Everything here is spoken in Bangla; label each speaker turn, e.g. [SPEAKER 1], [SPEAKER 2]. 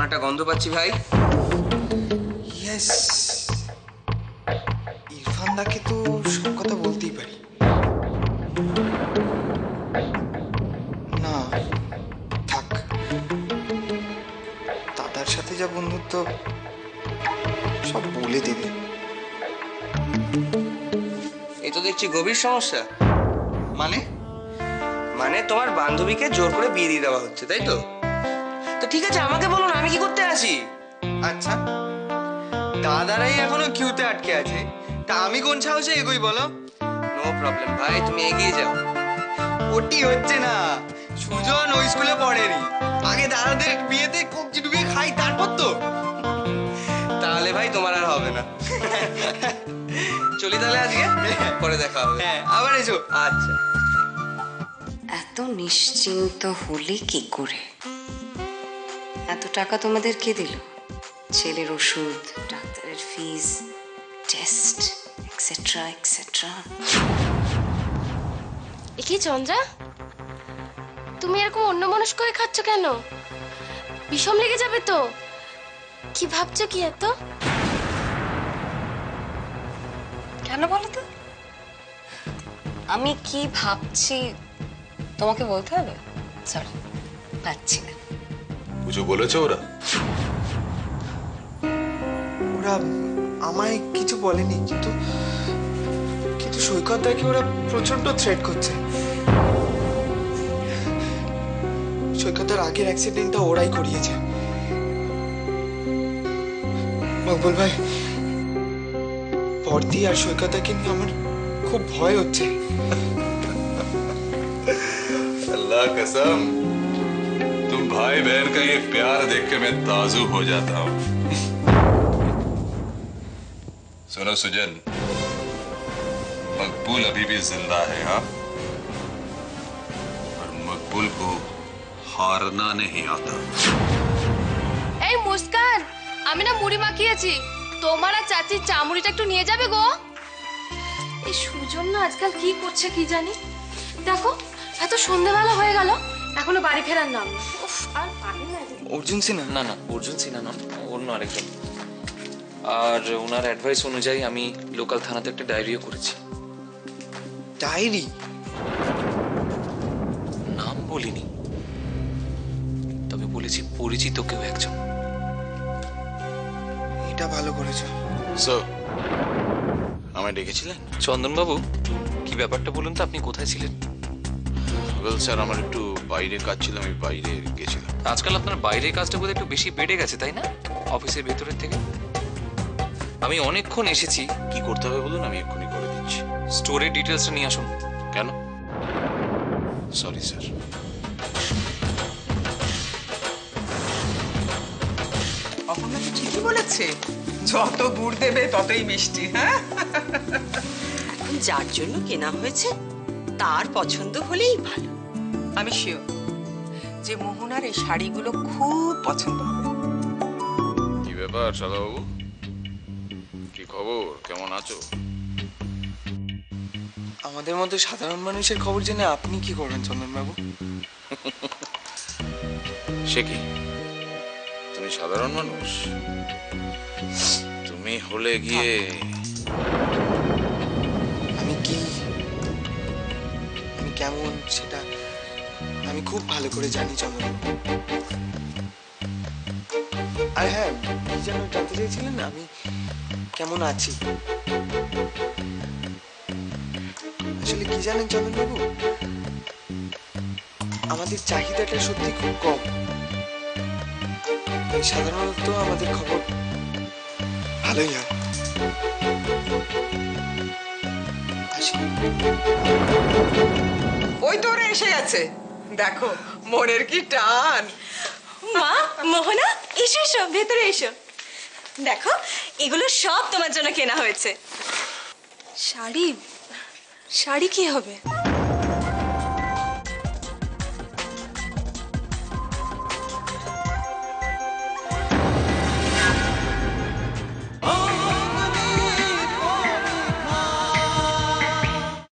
[SPEAKER 1] একটা গন্ধ পাচ্ছি ভাই।
[SPEAKER 2] ইয়েস, ইরফান দাকে তো সব কথা বলতেই পারি। না থাক, দাদার সাথে যা বন্ধুত্ব সব বলে দেবে।
[SPEAKER 1] এই তো দেখছি গভীর সমস্যা।
[SPEAKER 2] মানে
[SPEAKER 1] মানে তোমার বান্ধবীকে জোর করে বিয়ে দিয়ে দেওয়া হচ্ছে, তাই তো? তো ঠিক আছে, আমাকে বলুন আমি কি করতে আসি।
[SPEAKER 2] আচ্ছা, দাদারাই এখনো কিউতে আটকে আছে, তা আমি কোন সাহসে এগোই বলো?
[SPEAKER 1] নো প্রবলেম ভাই, তুমি এগিয়ে যাও।
[SPEAKER 2] ওটি হচ্ছে না, সুজন ওই স্কুলে পড়েনি, আগে দাদাদের বিয়েতে কবজি ডুবিয়ে খাই তারপর তো।
[SPEAKER 1] তাহলে ভাই তোমার আর হবে না। চলি তাহলে আজকে, পরে দেখা হবে।
[SPEAKER 2] হ্যাঁ, আবার এসো।
[SPEAKER 1] আচ্ছা।
[SPEAKER 3] এত নিশ্চিন্ত হলে কি করে? এত টাকা তোমাদের কে দিল? ছেলের ওষুধ, ডাক্তারের ফিস, টেস্ট এক্সেট্রা এক্সেট্রা।
[SPEAKER 4] কি চন্দ্রা, তুমি এরকম অন্যমনস্ক হয়ে খাচ্ছ কেন? বিষম লেগে যাবে তো। কি ভাবছো কি এত?
[SPEAKER 3] কেন বলো তো? আমি কি ভাবছি তোমাকে বলতে হবে? সরি, পাচ্ছি না।
[SPEAKER 5] কিছু বলেছে ওরা?
[SPEAKER 2] ওরা আমায় কিছু বলেনি, কিন্তু কিন্তু সৈকত দাকে ওরা প্রচন্ড থ্রেট করছে। সৈকতের আগের অ্যাক্সিডেন্টটা ওরাই করিয়েছে। মকবুল ভাই, বর্দি আর সৈকতকে নিয়ে আমার খুব ভয় হচ্ছে।
[SPEAKER 5] अल्लाह कसम, तुम भाई बहन का ये प्यार देख के मैं ताजुब हो जाता हूँ। सुनो सुजन, मकबूल अभी भी जिंदा है, हाँ? और मकबूल को हारना नहीं आता।
[SPEAKER 4] এই মুস্কান, আমি না মুড়ি মাখিয়েছি, তোমার আর চাচির চামড়িটা একটু নিয়ে যাবে গো। এই সুজন না আজকাল কি করছে কি জানি। দেখো, এত সন্ধ্যেবেলা হয়ে গেল, এখনো বাড়ি ফেরার নাম নেই। উফ, আর পারি না।
[SPEAKER 2] অর্জুন সিনহা?
[SPEAKER 6] না না, অর্জুন সিনহা নন, অন্য আরেকজন। আর ওনার অ্যাডভাইস অনুযায়ী আমি লোকাল থানাতে একটা ডায়েরিও করেছি।
[SPEAKER 2] ডায়েরি?
[SPEAKER 6] নাম বলিনি, তবে বলেছি পরিচিত কেউ একজন।
[SPEAKER 2] এটা ভালো করেছো।
[SPEAKER 5] सो আমায় ডেকেছিলেন?
[SPEAKER 6] চন্দনবাবু, কি ব্যাপারটা বলুন তো, আপনি কোথায় ছিলেন?
[SPEAKER 5] ওয়েল স্যার, আমার একটু বাইরে কাজ ছিল, আমি বাইরে গেছিলাম।
[SPEAKER 6] আজকাল আপনার বাইরের কাজটা বোধহয় একটু বেশি বেড়ে গেছে, তাই না? অফিসের ভেতরের থেকে। আমি অনেকক্ষণ এসেছি।
[SPEAKER 5] কি করতে হবে বলুন, আমি এক্ষুনি করে দিচ্ছি।
[SPEAKER 6] স্টোরের ডিটেলসটা নিয়ে আসুন।
[SPEAKER 5] কেন? Sorry sir.
[SPEAKER 7] অপর্ণা তো ঠিকই বলেছে, যত গুড় দেবে ততই মিষ্টি। হ্যাঁ,
[SPEAKER 8] এখন যার জন্য কেনা হয়েছে তার পছন্দ হলেই ভালো।
[SPEAKER 7] আমি শিওর যে মোহনার এই শাড়িগুলো খুব পছন্দ হবে।
[SPEAKER 5] কি ব্যাপার সাদাবাবু, কি খবর, কেমন আছো?
[SPEAKER 2] আমাদের মতো সাধারণ মানুষের খবর জেনে আপনি কি করবেন চন্দনবাবু?
[SPEAKER 5] সে কি, তুমি সাধারণ মানুষ? তুমি হলে গিয়ে
[SPEAKER 2] আমি কি, আমি কেমন সেটা আমি খুব ভালো করে জানি চন্দনবাবু। আর হ্যাঁ, কি যেন জানতে চাইছিলেন, আমি কেমন আছি? আসলে কি জানেন চন্দনবাবু, আমাদের চাহিদাটা সত্যি খুব কম। তাই সাধারণত আমাদের খবর ভালোই হয়। আসি।
[SPEAKER 7] ওই তো ওরা এসে গেছে, দেখো মনের কি টান।
[SPEAKER 8] মা, মোহনা, এসো এসো, ভেতরে এসো। দেখো, এগুলো সব তোমার জন্য কেনা হয়েছে।
[SPEAKER 4] শাড়ি? শাড়ি কি হবে?